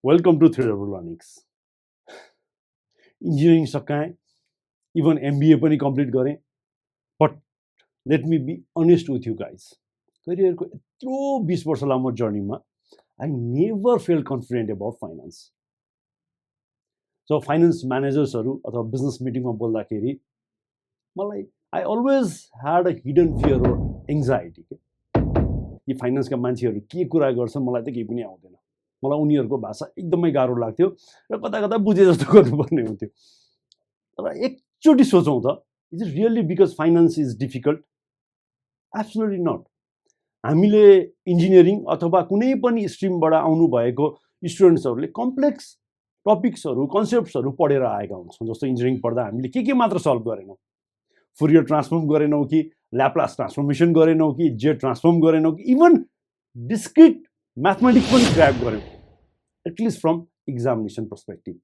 Welcome to Three Double Learnings. Engineering सकाएँ, even MBA पनि complete गरेँ. But let me be honest with you guys. करियरको यत्रो 20 वर्ष लामो जर्नीमा I never felt confident about finance. So finance managersहरू अथवा business meetingमा बोल्दाखेरि मलाई I always had a hidden fear or anxiety. यी फाइनान्सका मान्छेहरू के कुरा गर्छन् मलाई त केही पनि आउँदैन. मलाई उनीहरूको भाषा एकदमै गाह्रो लाग्थ्यो र कता कता बुझे जस्तो गर्नुपर्ने हुन्थ्यो. तर एकचोटि सोचौँ त, is it really because finance is difficult? Absolutely not. हामीले इन्जिनियरिङ अथवा कुनै पनि स्ट्रिमबाट आउनु भएको स्टुडेन्ट्सहरूले कम्प्लेक्स टपिक्सहरू कन्सेप्ट्सहरू पढेर आएका हुन्छौँ. जस्तो इन्जिनियरिङ पढ्दा हामीले के मात्र सल्भ गरेनौँ. फुरियर ट्रान्सफर्म गरेनौँ कि ल्याप्लास ट्रान्सफर्मेसन गरेनौँ कि जेड ट्रान्सफर्म गरेनौँ कि इभन डिस्क्रिट म्याथमेटिक्स पनि क्र्याक गऱ्यौँ, एटलिस्ट फ्रम एक्जामिनेसन पर्सपेक्टिभ.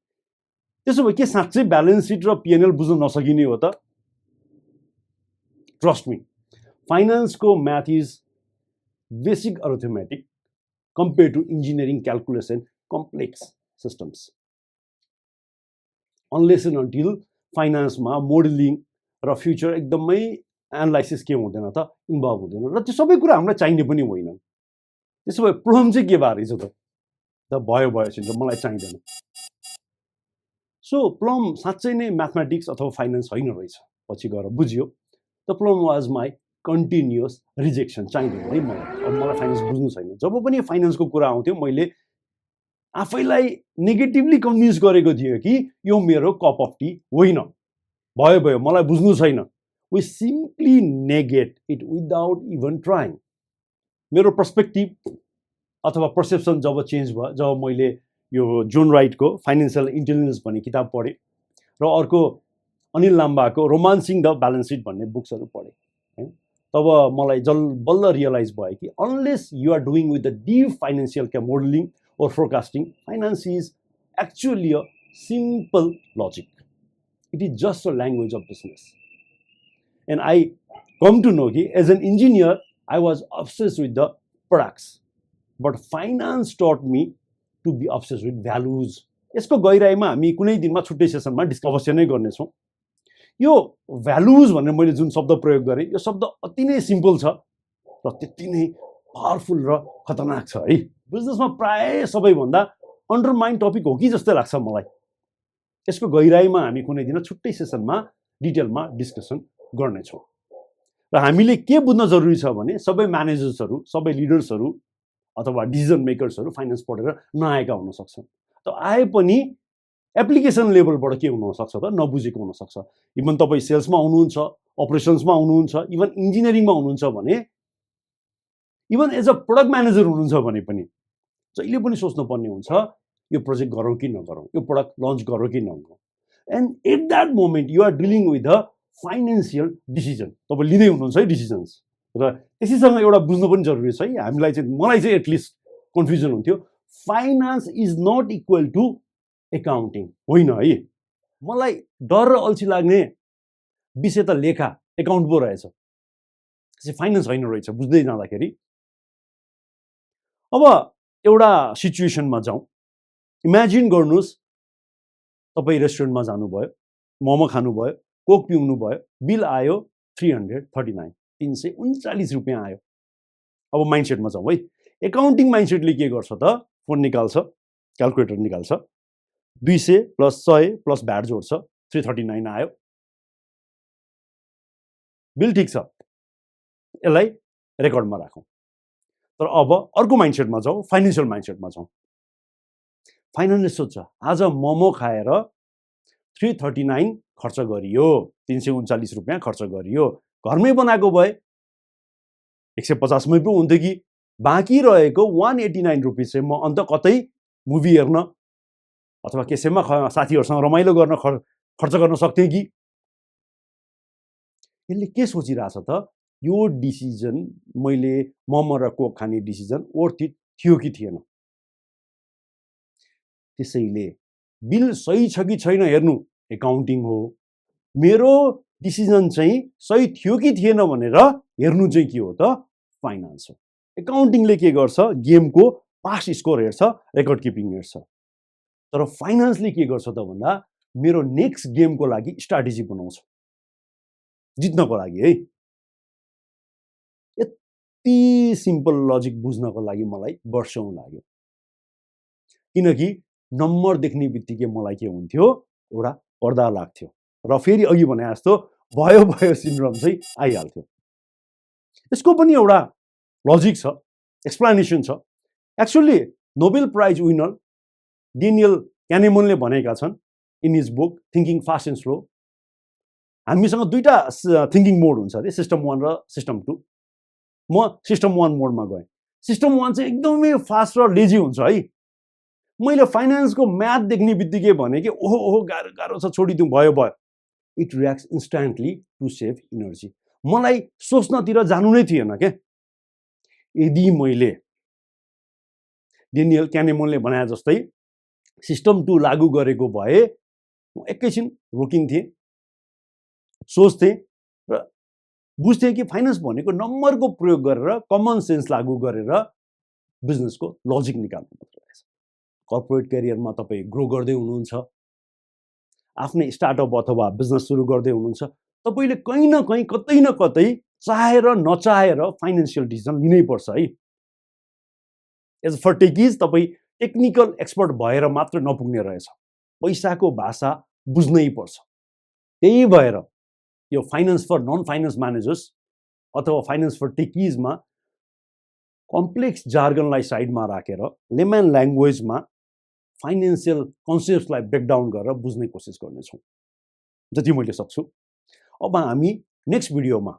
त्यसो भए के साँच्चै ब्यालेन्स सिट र पिएनएल बुझ्न नसकिने हो त? ट्रस्ट मी, फाइनान्सको math is basic arithmetic compare to engineering calculation complex systems. Unless and until फाइनान्समा मोडलिङ र फ्युचर एकदमै एनालाइसिस के हुँदैन त, इन्भल्भ हुँदैन. र त्यो सबै कुरा हामीलाई चाहिने पनि होइन. त्यसो भए प्लम चाहिँ के भएर रहेछ त भयो सिन्ड्रोम मलाई चाहिँदैन. सो प्लम साँच्चै नै म्याथमेटिक्स अथवा फाइनान्स होइन रहेछ. पछि गएर बुझ्यो the plum was my continuous rejection. चाहिँदैन है मलाई, अब मलाई फाइनान्स बुझ्नु छैन. जब पनि फाइनान्सको कुरा आउँथ्यो मैले आफैलाई नेगेटिभली कन्भिन्स गरेको थियो कि यो मेरो कप अफ टी होइन, भयो मलाई बुझ्नु छैन. We simply negate it without even trying. मेरो पर्सपेक्टिभ अथवा पर्सेप्सन जब चेन्ज भयो, जब मैले यो जोन राइटको फाइनेन्सियल इन्टेलिजेन्स भन्ने किताब पढेँ र अर्को अनिल लाम्बाको रोमान्सिङ द ब्यालेन्स सिट भन्ने बुक्सहरू पढेँ हैन, तब मलाई बल्ल रियलाइज भयो कि unless you are doing with the deep financial modelling or forecasting, finance is actually a simple logic. It is just a language of business. And I come to know that as an engineer, I was obsessed with the products. But finance taught me to be obsessed with values. यसको गहिराइमा हामी कुनै दिनमा छुट्टै सेसनमा अवश्य नै गर्नेछौँ. यो भ्यालुज भनेर मैले जुन शब्द प्रयोग गरेँ, यो शब्द अति नै सिम्पल छ र त्यति नै पावरफुल र खतरनाक छ है. बिजनेसमा प्राय सबैभन्दा अन्डरमाइन टपिक हो कि जस्तै लाग्छ मलाई. यसको गहिराइमा हामी कुनै दिन छुट्टै सेसनमा डिटेलमा डिस्कसन गर्नेछौँ. र हामीले के बुझ्न जरुरी छ भने सबै म्यानेजर्सहरू, सबै लिडर्सहरू अथवा डिसिजन मेकर्सहरू फाइनान्स पढेर नआएका हुन सक्छन्. त आए पनि एप्लिकेसन लेभलबाट के हुनसक्छ त नबुझेको हुनसक्छ. इभन तपाईँ सेल्समा हुनुहुन्छ, अपरेसन्समा हुनुहुन्छ, इभन इन्जिनियरिङमा हुनुहुन्छ भने, even as a product manager हुनुहुन्छ भने पनि जहिले पनि सोच्नुपर्ने हुन्छ यो प्रोजेक्ट गरौँ कि नगरौँ, यो प्रोडक्ट लन्च गरौँ कि नगरौँ. And at that moment you are dealing with the financial decision. तपाईँ लिँदै हुनुहुन्छ है डिसिजन्स. र त्यसैसँग एउटा बुझ्नु पनि जरुरी छ है. हामीलाई चाहिँ, मलाई चाहिँ एटलिस्ट कन्फ्युजन हुन्थ्यो, finance is not equal to accounting होइन है. मलाई डर र अल्छी लाग्ने विषय त लेखा एकाउन्ट पो रहेछ, फाइनान्स होइन रहेछ बुझ्दै जाँदाखेरि. अब एउटा सिचुएसनमा जाउँ. इमेजिन गर्नुहोस् तपाईँ रेस्टुरेन्टमा जानुभयो, मोमो खानुभयो, कोक पिउनु भयो, बिल आयो 339, 339 रुपियाँ आयो. अब माइन्डसेटमा जाउँ है. एकाउन्टिङ माइन्डसेटले के गर्छ त, फोन निकाल्छ, क्यालकुलेटर निकाल्छ, 200 प्लस 100 प्लस भ्याट जोड्छ, 339 आयो, बिल ठिक छ, यसलाई रेकर्डमा राखौँ. तर अब अर्को माइन्डसेटमा जाउँ, फाइनेन्सियल माइन्डसेटमा जाउँ. फाइनेन्सले सोध्छ आज मोमो खाएर 339 खर्च गरियो, 339 रुपियाँ खर्च गरियो, घरमै बनाएको भए 150 मै पो हुन्थ्यो कि बाँकी रहेको 189 रुपिस चाहिँ म अन्त कतै मुभी हेर्न अथवा केसेमा साथीहरूसँग रमाइलो गर्न खर्च गर्न सक्थेँ कि. यसले के सोचिरहेछ त, यो डिसिजन मैले मोमो र कोक खाने डिसिजन वर्थ इट थियो कि थिएन. त्यसैले बिल सही छ कि छैन हेर्नु एकाउन्टिङ हो, मेरो डिसिजन चाहिँ सही थियो कि थिएन भनेर हेर्नु चाहिँ के हो त, फाइनान्स हो. एकाउन्टिङले के गर्छ, गेमको पास्ट स्कोर हेर्छ, रेकर्ड किपिङ हेर्छ. तर फाइनान्सले के गर्छ त भन्दा मेरो नेक्स्ट गेमको लागि स्ट्र्याटेजी बनाउँछ जित्नको लागि है। यति सिम्पल लजिक बुझ्नको लागि मलाई वर्षौं लाग्यो, किनकि नम्बर देख्ने बित्तिकै मलाई के हुन्थ्यो एउटा पर्दा लाग्थ्यो र फेरि अघि भने जस्तो भयो सिन्ड्रोम चाहिँ आइहाल्थ्यो। यसको पनि एउटा लजिक छ, एक्सप्लेनेसन छ। Actually Nobel prize winner Daniel क्यानेमनले भनेका छन् in his book thinking fast and slow, हामीसँग दुईटा थिङ्किङ मोड हुन्छ अरे, सिस्टम 1 र सिस्टम 2। म सिस्टम 1 मोडमा गएँ। सिस्टम 1 चाहिँ एकदमै फास्ट र लेजी हुन्छ है। मैले फाइनान्सको म्याथ देख्ने बित्तिकै भने कि ओहो गाह्रो छ, छोडिदिउँ, भयो। It reacts instantly to save energy. मलाई सोच्नतिर जानु नै थिएन के। यदि मैले डेनियल क्यानेमनले भने जस्तै सिस्टम 2 लागू गरेको भए म एकैछिन रोकिन्थेँ, सोच्थेँ र बुझ्थेँ कि फाइनान्स भनेको नम्बरको प्रयोग गरेर कमन सेन्स लागू गरेर बिजनेसको लजिक निकाल्नु मात्र रहेछ। कर्पोरेट करियरमा तपाईँ ग्रो गर्दै हुनुहुन्छ, आफ्नै स्टार्टअप अथवा बिजनेस सुरु गर्दै हुनुहुन्छ, तपाईँले कहीँ न कहीँ कतै न कतै चाहेर नचाहेर फाइनेन्सियल डिसिजन लिनै पर्छ है। एज फर टेकिज तपाईँ टेक्निकल एक्सपर्ट भएर मात्र नपुग्ने रहेछ, पैसाको भाषा बुझ्नै पर्छ। त्यही भएर यो finance for non finance managers अथवा फाइनान्स फर टेकिजमा कम्प्लेक्स जार्गनलाई साइडमा राखेर लेमन ल्याङ्ग्वेजमा फाइनेन्सियल कन्सेप्ट्सलाई ब्रेकडाउन गरेर बुझ्ने कोसिस गर्नेछौँ जति मैले सक्छु। अब हामी नेक्स्ट भिडियोमा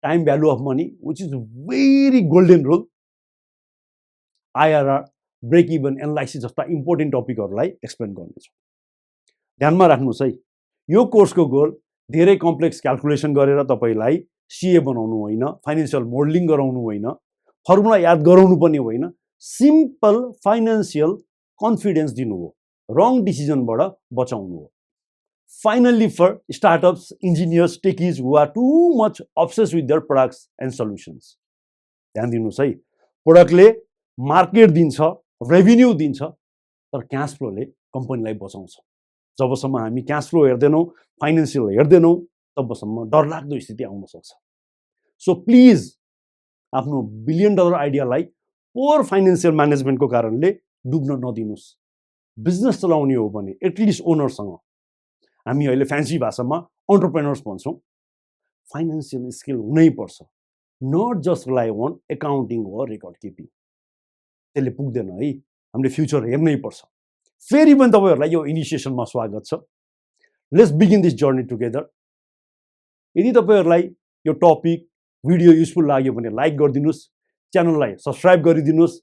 time value of money which is very golden rule, IRR, break even analysis जस्ता इम्पोर्टेन्ट टपिकहरूलाई एक्सप्लेन गर्नेछौँ। ध्यानमा राख्नुहोस् है, यो कोर्सको गोल धेरै कम्प्लेक्स क्यालकुलेसन गरेर तपाईँलाई सिए बनाउनु होइन, फाइनेन्सियल मोडलिङ गराउनु होइन, फर्मुला याद गराउनु पनि होइन, सिम्पल फाइनेन्सियल कन्फिडेन्स दिनु हो, रङ डिसिजनबाट बचाउनु हो। Finally for startups, engineers, techies who are too much obsess with their products and solutions, ध्यान दिनुहोस् है, प्रोडक्टले मार्केट दिन्छ, रेभिन्यू दिन्छ, तर क्यास फ्लोले कम्पनीलाई बचाउँछ। जबसम्म हामी क्यास फ्लो हेर्दैनौँ, फाइनेन्सियल हेर्दैनौँ, तबसम्म डरलाग्दो स्थिति आउन सक्छ। सो प्लिज आफ्नो $1 बिलियन आइडियालाई पोर फाइनेन्सियल म्यानेजमेन्टको कारणले डुब्न नदिनुहोस्। बिजनेस चलाउने हो भने एटलिस्ट ओनरसँग, हामी अहिले फ्यान्सी भाषामा अन्टरप्रेनर्स भन्छौँ, फाइनेन्सियल स्किल हुनै पर्छ, not just rely on accounting वा रेकर्ड किपिङ। त्यसले पुग्दैन है, हामीले फ्युचर हेर्नै पर्छ। फेरि पनि तपाईँहरूलाई यो इनिसिएसनमा स्वागत छ। Let's begin this journey together. यदि तपाईँहरूलाई यो टपिक भिडियो युजफुल लाग्यो भने लाइक गरिदिनुहोस्, च्यानललाई सब्सक्राइब गरिदिनुहोस्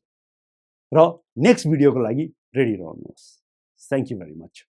र नेक्स्ट भिडियोको लागि रेडी रहनुहोस्। Thank you very much.